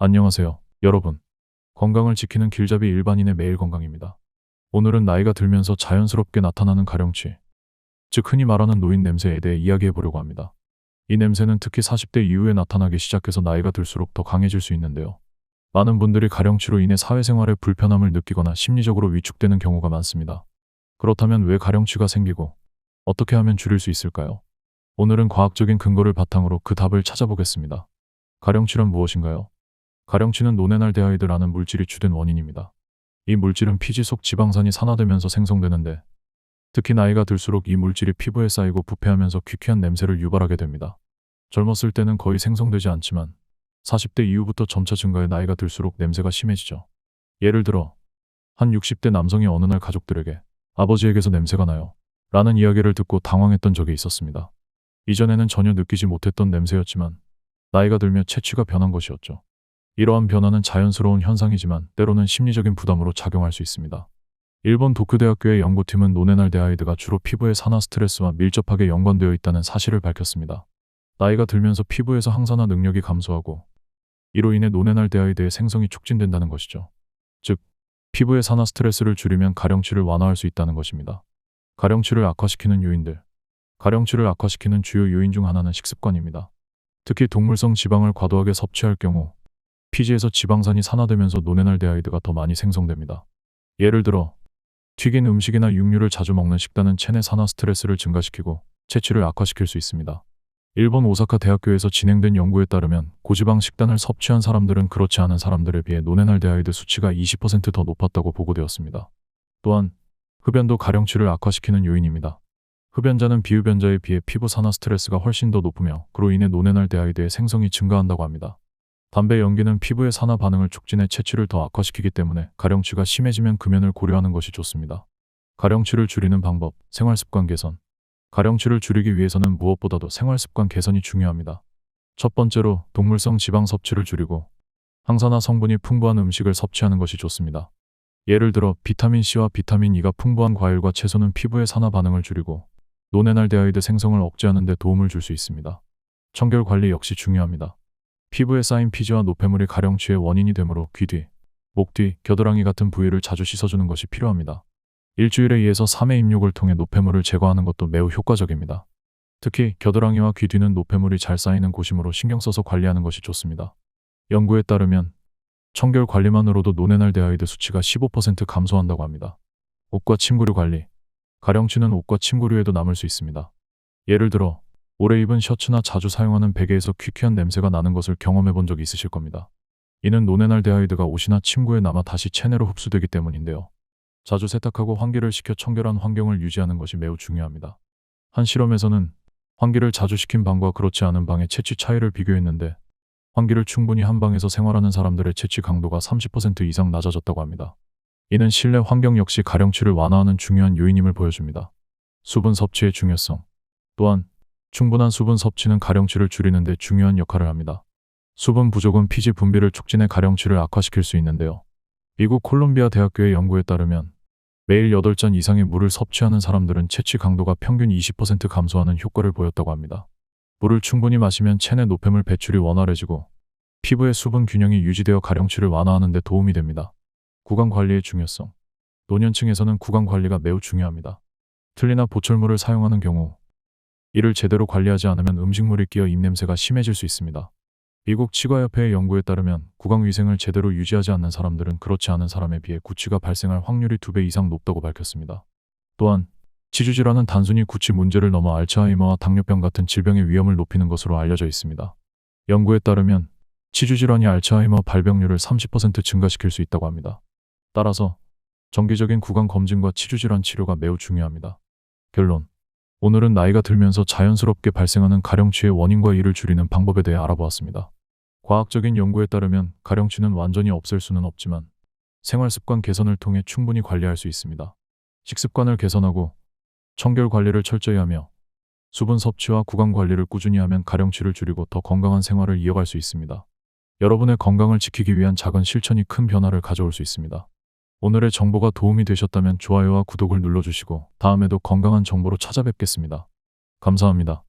안녕하세요, 여러분. 건강을 지키는 길잡이 일반인의 매일 건강입니다. 오늘은 나이가 들면서 자연스럽게 나타나는 가령취, 즉 흔히 말하는 노인 냄새에 대해 이야기해 보려고 합니다. 이 냄새는 특히 40대 이후에 나타나기 시작해서 나이가 들수록 더 강해질 수 있는데요. 많은 분들이 가령취로 인해 사회생활에 불편함을 느끼거나 심리적으로 위축되는 경우가 많습니다. 그렇다면 왜 가령취가 생기고 어떻게 하면 줄일 수 있을까요? 오늘은 과학적인 근거를 바탕으로 그 답을 찾아보겠습니다. 가령취란 무엇인가요? 가령취는 노네날데하이드라는 물질이 주된 원인입니다. 이 물질은 피지 속 지방산이 산화되면서 생성되는데, 특히 나이가 들수록 이 물질이 피부에 쌓이고 부패하면서 퀴퀴한 냄새를 유발하게 됩니다. 젊었을 때는 거의 생성되지 않지만 40대 이후부터 점차 증가해 나이가 들수록 냄새가 심해지죠. 예를 들어 한 60대 남성이 어느 날 가족들에게 아버지에게서 냄새가 나요 라는 이야기를 듣고 당황했던 적이 있었습니다. 이전에는 전혀 느끼지 못했던 냄새였지만 나이가 들며 체취가 변한 것이었죠. 이러한 변화는 자연스러운 현상이지만 때로는 심리적인 부담으로 작용할 수 있습니다. 일본 도쿄대학교의 연구팀은 노네날데하이드가 주로 피부의 산화 스트레스와 밀접하게 연관되어 있다는 사실을 밝혔습니다. 나이가 들면서 피부에서 항산화 능력이 감소하고 이로 인해 노네날데하이드의 생성이 촉진된다는 것이죠. 즉, 피부의 산화 스트레스를 줄이면 가령취를 완화할 수 있다는 것입니다. 가령취를 악화시키는 요인들. 가령취를 악화시키는 주요 요인 중 하나는 식습관입니다. 특히 동물성 지방을 과도하게 섭취할 경우 피지에서 지방산이 산화되면서 노네날데하이드가 더 많이 생성됩니다. 예를 들어 튀긴 음식이나 육류를 자주 먹는 식단은 체내 산화 스트레스를 증가시키고 체취를 악화시킬 수 있습니다. 일본 오사카 대학교에서 진행된 연구에 따르면 고지방 식단을 섭취한 사람들은 그렇지 않은 사람들에 비해 노네날데하이드 수치가 20% 더 높았다고 보고되었습니다. 또한 흡연도 가령취를 악화시키는 요인입니다. 흡연자는 비흡연자에 비해 피부 산화 스트레스가 훨씬 더 높으며 그로 인해 노네날데하이드의 생성이 증가한다고 합니다. 담배 연기는 피부의 산화 반응을 촉진해 체취를 더 악화시키기 때문에 가령취가 심해지면 금연을 고려하는 것이 좋습니다. 가령취를 줄이는 방법, 생활습관 개선. 가령취를 줄이기 위해서는 무엇보다도 생활습관 개선이 중요합니다. 첫 번째로 동물성 지방 섭취를 줄이고 항산화 성분이 풍부한 음식을 섭취하는 것이 좋습니다. 예를 들어 비타민C와 비타민 E가 풍부한 과일과 채소는 피부의 산화 반응을 줄이고 노네날데하이드 생성을 억제하는 데 도움을 줄 수 있습니다. 청결 관리 역시 중요합니다. 피부에 쌓인 피지와 노폐물이 가령취의 원인이 되므로 귀 뒤, 목 뒤, 겨드랑이 같은 부위를 자주 씻어주는 것이 필요합니다. 일주일에 2에서 3회 입욕을 통해 노폐물을 제거하는 것도 매우 효과적입니다. 특히 겨드랑이와 귀 뒤는 노폐물이 잘 쌓이는 곳이므로 신경 써서 관리하는 것이 좋습니다. 연구에 따르면 청결 관리만으로도 노네날데하이드 수치가 15% 감소한다고 합니다. 옷과 침구류 관리. 가령취는 옷과 침구류에도 남을 수 있습니다. 예를 들어 오래 입은 셔츠나 자주 사용하는 베개에서 퀴퀴한 냄새가 나는 것을 경험해 본 적이 있으실 겁니다. 이는 노네날데하이드가 옷이나 침구에 남아 다시 체내로 흡수되기 때문인데요. 자주 세탁하고 환기를 시켜 청결한 환경을 유지하는 것이 매우 중요합니다. 한 실험에서는 환기를 자주 시킨 방과 그렇지 않은 방의 체취 차이를 비교했는데 환기를 충분히 한 방에서 생활하는 사람들의 체취 강도가 30% 이상 낮아졌다고 합니다. 이는 실내 환경 역시 가령취를 완화하는 중요한 요인임을 보여줍니다. 수분 섭취의 중요성. 또한 충분한 수분 섭취는 가령취를 줄이는 데 중요한 역할을 합니다. 수분 부족은 피지 분비를 촉진해 가령취를 악화시킬 수 있는데요. 미국 콜롬비아 대학교의 연구에 따르면 매일 8잔 이상의 물을 섭취하는 사람들은 체취 강도가 평균 20% 감소하는 효과를 보였다고 합니다. 물을 충분히 마시면 체내 노폐물 배출이 원활해지고 피부의 수분 균형이 유지되어 가령취를 완화하는 데 도움이 됩니다. 구강 관리의 중요성. 노년층에서는 구강 관리가 매우 중요합니다. 틀니나 보철물을 사용하는 경우 이를 제대로 관리하지 않으면 음식물이 끼어 입냄새가 심해질 수 있습니다. 미국 치과협회의 연구에 따르면 구강위생을 제대로 유지하지 않는 사람들은 그렇지 않은 사람에 비해 구취가 발생할 확률이 2배 이상 높다고 밝혔습니다. 또한 치주질환은 단순히 구취 문제를 넘어 알츠하이머와 당뇨병 같은 질병의 위험을 높이는 것으로 알려져 있습니다. 연구에 따르면 치주질환이 알츠하이머 발병률을 30% 증가시킬 수 있다고 합니다. 따라서 정기적인 구강 검진과 치주질환 치료가 매우 중요합니다. 결론. 오늘은 나이가 들면서 자연스럽게 발생하는 가령취의 원인과 이를 줄이는 방법에 대해 알아보았습니다. 과학적인 연구에 따르면 가령취는 완전히 없앨 수는 없지만 생활습관 개선을 통해 충분히 관리할 수 있습니다. 식습관을 개선하고 청결 관리를 철저히 하며 수분 섭취와 구강 관리를 꾸준히 하면 가령취를 줄이고 더 건강한 생활을 이어갈 수 있습니다. 여러분의 건강을 지키기 위한 작은 실천이 큰 변화를 가져올 수 있습니다. 오늘의 정보가 도움이 되셨다면 좋아요와 구독을 눌러주시고 다음에도 건강한 정보로 찾아뵙겠습니다. 감사합니다.